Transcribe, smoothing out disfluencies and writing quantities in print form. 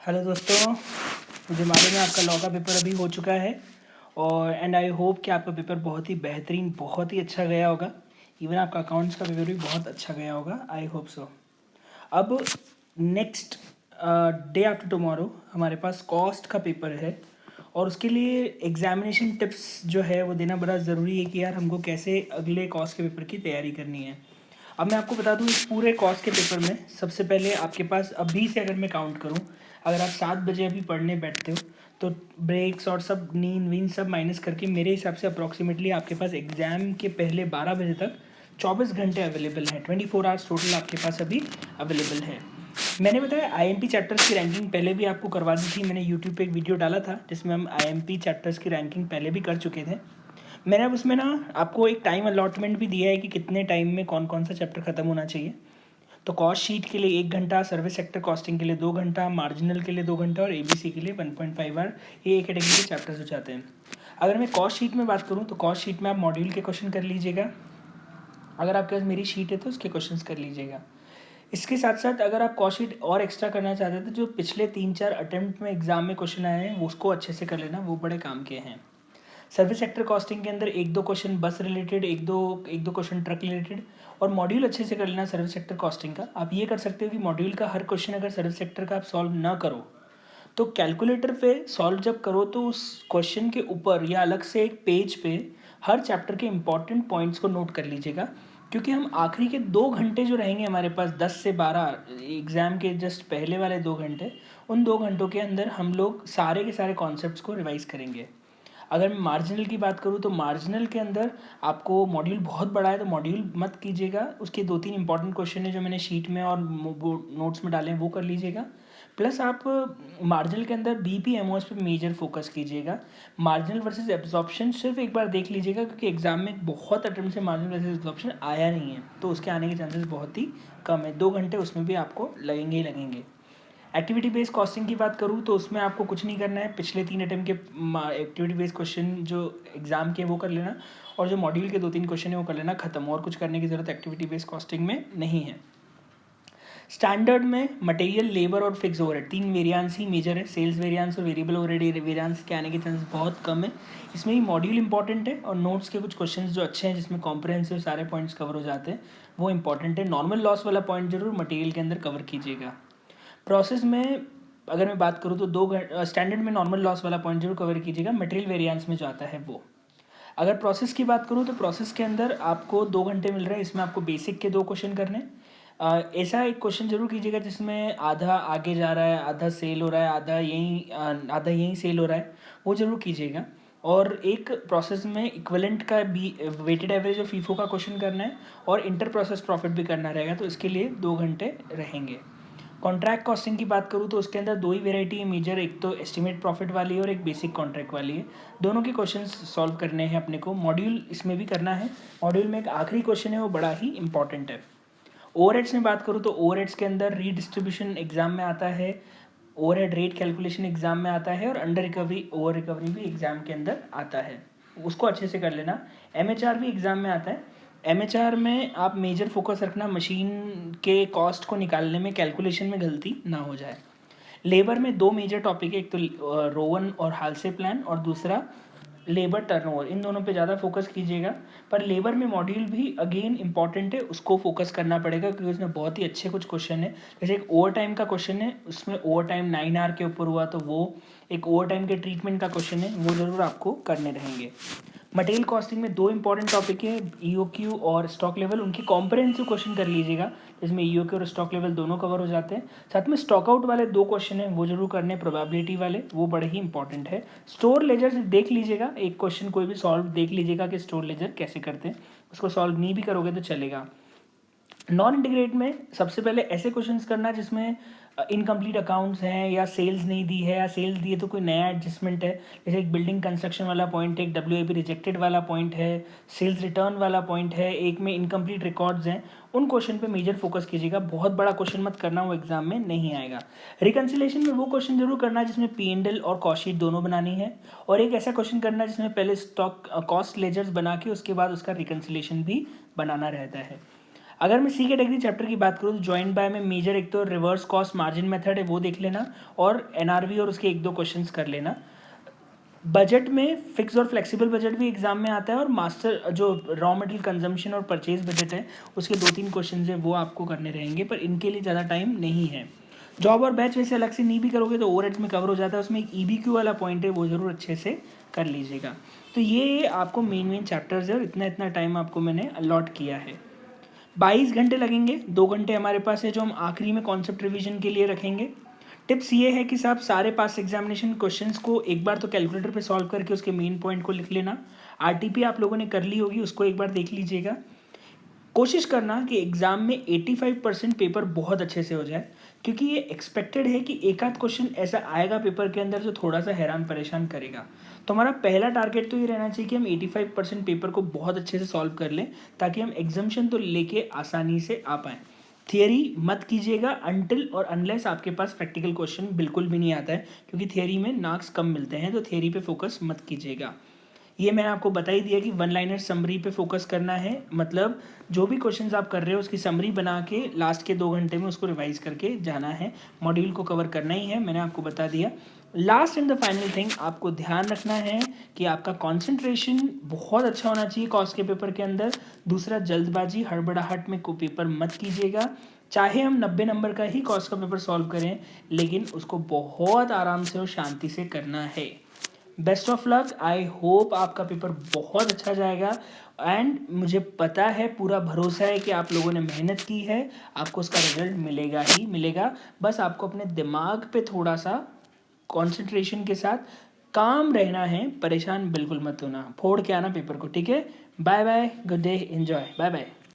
Hello दोस्तों, मुझे मालूम है आपका लॉ का पेपर अभी हो चुका है और आई होप कि आपका पेपर बहुत ही बेहतरीन, बहुत ही अच्छा गया होगा। इवन आपका अकाउंट्स का पेपर भी बहुत अच्छा गया होगा, आई होप सो। अब नेक्स्ट डे आफ्टर टुमारो हमारे पास कॉस्ट का पेपर है और उसके लिए एग्जामिनेशन टिप्स जो है वो देना बड़ा ज़रूरी है कि यार हमको कैसे अगले कॉस्ट के पेपर की तैयारी करनी है। अब मैं आपको बता दूं, इस पूरे कॉस्ट के पेपर में सबसे पहले आपके पास अभी से अगर मैं काउंट करूं, अगर आप 7 बजे अभी पढ़ने बैठते हो तो ब्रेक्स और सब नींद वींद सब माइनस करके मेरे हिसाब से अप्रॉक्सीमेटली आपके पास एग्ज़ाम के पहले 12 बजे तक 24 घंटे अवेलेबल हैं। 24 आवर्स टोटल आपके पास अभी अवेलेबल है। मैंने बताया आईएमपी चैप्टर्स की रैंकिंग पहले भी आपको करवा दी थी। मैंने यूट्यूब पे एक वीडियो डाला था जिसमें हम आईएमपी चैप्टर्स की रैंकिंग पहले भी कर चुके थे। मैंने अब उसमें ना आपको एक टाइम अलॉटमेंट भी दिया है कि कितने टाइम में कौन कौन सा चैप्टर ख़त्म होना चाहिए। तो कॉस्ट शीट के लिए 1 घंटा, सर्विस सेक्टर कॉस्टिंग के लिए 2 घंटा, मार्जिनल के लिए 2 घंटा और एबीसी के लिए 1.5 आवर, ये एक कैटेगरी के चैप्टर्स हो जाते हैं। अगर मैं कॉस्ट शीट में बात करूँ तो कॉस्ट शीट में आप मॉड्यूल के क्वेश्चन कर लीजिएगा। अगर आपके पास मेरी शीट है तो उसके क्वेश्चंस कर लीजिएगा। इसके साथ साथ अगर आप कॉस्ट शीट और एक्स्ट्रा करना चाहते थे तो जो पिछले 3-4 अटेम्प्ट में एग्जाम में क्वेश्चन आए हैं उसको अच्छे से कर लेना, वो बड़े काम के हैं। सर्विस सेक्टर कॉस्टिंग के अंदर 1-2 क्वेश्चन बस रिलेटेड, एक दो क्वेश्चन ट्रक रिलेटेड और मॉड्यूल अच्छे से कर लेना सर्विस सेक्टर कॉस्टिंग का। आप ये कर सकते हो कि मॉड्यूल का हर क्वेश्चन अगर सर्विस सेक्टर का आप सॉल्व ना करो तो कैलकुलेटर पे सॉल्व जब करो तो उस क्वेश्चन के ऊपर या अलग से एक पेज पे हर चैप्टर के इंपॉर्टेंट पॉइंट्स को नोट कर लीजिएगा, क्योंकि हम आखिरी के 2 घंटे जो रहेंगे हमारे पास 10 से 12 एग्ज़ाम के जस्ट पहले वाले 2 घंटे, उन 2 घंटों के अंदर हम लोग सारे के सारे कॉन्सेप्ट्स को रिवाइज करेंगे। अगर मैं मार्जिनल की बात करूँ तो मार्जिनल के अंदर आपको मॉड्यूल बहुत बड़ा है तो मॉड्यूल मत कीजिएगा। उसके 2-3 इंपॉर्टेंट क्वेश्चन है जो मैंने शीट में और नोट्स में डाले हैं वो कर लीजिएगा। प्लस आप मार्जिनल के अंदर बीपी एमओएस पे मेजर फोकस कीजिएगा। मार्जिनल वर्सेस एब्जॉर्प्शन सिर्फ एक बार देख लीजिएगा, क्योंकि एग्जाम में बहुत अटेम्प्ट से मार्जिनल वर्सेस एब्जॉर्प्शन आया नहीं है तो उसके आने के चांसेस बहुत ही कम है। 2 घंटे उसमें भी आपको लगेंगे ही लगेंगे। एक्टिविटी बेस्ड कॉस्टिंग की बात करूँ तो उसमें आपको कुछ नहीं करना है। पिछले 3 अटेम्प्ट के एक्टिविटी बेस्ड क्वेश्चन जो एग्जाम के वो कर लेना और जो मॉड्यूल के 2-3 क्वेश्चन है वो कर लेना खत्म, और कुछ करने की ज़रूरत एक्टिविटी बेस्ड कॉस्टिंग में नहीं है। स्टैंडर्ड में मटेरियल, लेबर और फिक्स ओवरहेड 3 वेरिएंस ही मेजर है। सेल्स वेरिएंस और वेरिएबल ओवरहेड वेरिएंस के आने के चांसेस बहुत कम है। इसमें ही मॉड्यूल इंपॉर्टेंट है और नोट्स के कुछ क्वेश्चंस जो अच्छे हैं जिसमें कॉम्प्रहेंसिव सारे पॉइंट्स कवर हो जाते हैं वो इंपॉर्टेंट है। नॉर्मल लॉस वाला पॉइंट जरूर मटेरियल के अंदर कवर कीजिएगा। प्रोसेस में अगर मैं बात करूँ तो स्टैंडर्ड में नॉर्मल लॉस वाला पॉइंट जरूर कवर कीजिएगा, मटेरियल वेरिएंस में जो आता है वो। अगर प्रोसेस की बात करूँ तो प्रोसेस के अंदर आपको 2 घंटे मिल रहे हैं, इसमें आपको बेसिक के 2 क्वेश्चन करने। ऐसा एक क्वेश्चन जरूर कीजिएगा जिसमें आधा आगे जा रहा है, आधा सेल हो रहा है, आधा यहीं सेल हो रहा है, वो जरूर कीजिएगा। और एक प्रोसेस में इक्विवेलेंट का भी वेटेड एवरेज और फीफो का क्वेश्चन करना है और इंटर प्रोसेस प्रॉफिट भी करना रहेगा, तो इसके लिए 2 घंटे रहेंगे। कॉन्ट्रैक्ट कॉस्टिंग की बात करूँ तो उसके अंदर 2 ही वेराइटी है मेजर, एक तो एस्टिमेट प्रॉफिट वाली है और एक बेसिक कॉन्ट्रैक्ट वाली है। दोनों के क्वेश्चंस सॉल्व करने हैं अपने को। मॉड्यूल इसमें भी करना है। मॉड्यूल में एक आखिरी क्वेश्चन है वो बड़ा ही इंपॉर्टेंट है। ओवरहेड्स में बात करूँ तो ओवरहेड्स के अंदर रीडिस्ट्रीब्यूशन एग्जाम में आता है, ओवरहेड रेट कैलकुलेशन एग्जाम में आता है और अंडर रिकवरी ओवर रिकवरी भी एग्जाम के अंदर आता है, उसको अच्छे से कर लेना। एमएचआर भी एग्जाम में आता है। एमएचआर में आप मेजर फोकस रखना मशीन के कॉस्ट को निकालने में, कैलकुलेशन में गलती ना हो जाए। लेबर में 2 मेजर टॉपिक है, एक तो रोवन और हालसे प्लान और दूसरा लेबर टर्नओवर। इन दोनों पे ज़्यादा फोकस कीजिएगा। पर लेबर में मॉड्यूल भी अगेन इंपॉर्टेंट है, उसको फोकस करना पड़ेगा क्योंकि उसमें बहुत ही अच्छे कुछ क्वेश्चन है। जैसे एक ओवर टाइम का क्वेश्चन है, उसमें ओवर टाइम 9 आवर के ऊपर हुआ तो वो एक ओवर टाइम के ट्रीटमेंट का क्वेश्चन है, वो ज़रूर आपको करने रहेंगे। मटेरियल कॉस्टिंग में 2 इंपॉर्टेंट टॉपिक है, ईओक्यू और स्टॉक लेवल। उनकी कॉम्प्रहेंसिव क्वेश्चन कर लीजिएगा जिसमें ईओक्यू और स्टॉक लेवल दोनों कवर हो जाते हैं। साथ में स्टॉक आउट वाले 2 क्वेश्चन हैं वो जरूर करने, प्रोबेबिलिटी वाले, वो बड़े ही इंपॉर्टेंट है। स्टोर लेजर देख लीजिएगा, एक क्वेश्चन कोई भी सॉल्व देख लीजिएगा कि स्टोर लेजर कैसे करते हैं, उसको सॉल्व नहीं भी करोगे तो चलेगा। नॉन इंटीग्रेट में सबसे पहले ऐसे क्वेश्चंस करना जिसमें इनकम्प्लीट अकाउंट्स हैं या सेल्स नहीं दी है, या सेल्स दी है तो कोई नया एडजस्टमेंट है। जैसे एक बिल्डिंग कंस्ट्रक्शन वाला पॉइंट है, एक डब्ल्यूआईपी रिजेक्टेड वाला पॉइंट है, सेल्स रिटर्न वाला पॉइंट है, एक में इनकम्प्लीट रिकॉर्ड्स हैं। उन क्वेश्चन पे मेजर फोकस कीजिएगा। बहुत बड़ा क्वेश्चन मत करना, वो एग्जाम में नहीं आएगा। रिकन्सिलेशन में वो क्वेश्चन जरूर करना जिसमें P&L और कॉस्ट शीट दोनों बनानी है, और एक ऐसा क्वेश्चन करना जिसमें पहले स्टॉक कॉस्ट लेजर्स बना के उसके बाद उसका रिकन्सिलेशन भी बनाना रहता है। अगर मैं सी कैटेगरी चैप्टर की बात करूँ तो जॉइंट बाय में मेजर एक तो रिवर्स कॉस्ट मार्जिन मेथड है, वो देख लेना, और एनआरवी और उसके 1-2 क्वेश्चंस कर लेना। बजट में फिक्स और फ्लेक्सिबल बजट भी एग्जाम में आता है, और मास्टर जो रॉ मटेरियल कंजम्पशन और परचेज बजट है उसके 2-3 क्वेश्चन है वो आपको करने रहेंगे, पर इनके लिए ज़्यादा टाइम नहीं है। जॉब और बैच वैसे अलग से नहीं भी करोगे तो ओवरहेड्स में कवर हो जाता है, उसमें एक ईबीक्यू वाला पॉइंट है वो ज़रूर अच्छे से कर लीजिएगा। तो ये आपको मेन चैप्टर्स है, और इतना इतना टाइम आपको मैंने अलॉट किया है। 22 घंटे लगेंगे, 2 घंटे हमारे पास है जो हम आखिरी में कॉन्सेप्ट रिवीजन के लिए रखेंगे। टिप्स ये है कि साहब सारे पास एग्जामिनेशन क्वेश्चंस को एक बार तो कैलकुलेटर पे सॉल्व करके उसके मेन पॉइंट को लिख लेना। आरटीपी आप लोगों ने कर ली होगी, उसको एक बार देख लीजिएगा। कोशिश करना कि एग्ज़ाम में 85% पेपर बहुत अच्छे से हो जाए, क्योंकि ये एक्सपेक्टेड है कि एक आध क्वेश्चन ऐसा आएगा पेपर के अंदर जो थोड़ा सा हैरान परेशान करेगा। तो हमारा पहला टारगेट तो ये रहना चाहिए कि हम 85% पेपर को बहुत अच्छे से सॉल्व कर लें, ताकि हम एग्जाम्शन तो लेके आसानी से आ पाएँ। थियरी मत कीजिएगा अनटिल और अनलेस आपके पास प्रैक्टिकल क्वेश्चन बिल्कुल भी नहीं आता है, क्योंकि थियरी में मार्क्स कम मिलते हैं, तो थियरी पे फोकस मत कीजिएगा। ये मैंने आपको बता ही दिया कि वन लाइनर समरी पे फोकस करना है, मतलब जो भी क्वेश्चंस आप कर रहे हो उसकी समरी बना के लास्ट के 2 घंटे में उसको रिवाइज करके जाना है, मॉड्यूल को कवर करना ही है, मैंने आपको बता दिया। Last and the final thing आपको ध्यान रखना है कि आपका कॉन्सेंट्रेशन बहुत अच्छा होना चाहिए कॉस्ट के पेपर के अंदर। दूसरा, जल्दबाजी हड़बड़ाहट में कोई पेपर मत कीजिएगा। चाहे हम 90 नंबर का ही कॉस्ट का पेपर सॉल्व करें, लेकिन उसको बहुत आराम से और शांति से करना है। Best of luck, I hope आपका पेपर बहुत अच्छा जाएगा, एंड मुझे पता है, पूरा भरोसा है कि आप लोगों ने मेहनत की है, आपको उसका रिजल्ट मिलेगा ही मिलेगा। बस आपको अपने दिमाग पे थोड़ा सा कंसंट्रेशन के साथ काम रहना है, परेशान बिल्कुल मत होना, फोड़ के आना पेपर को, ठीक है। Bye bye, good day, enjoy, bye bye.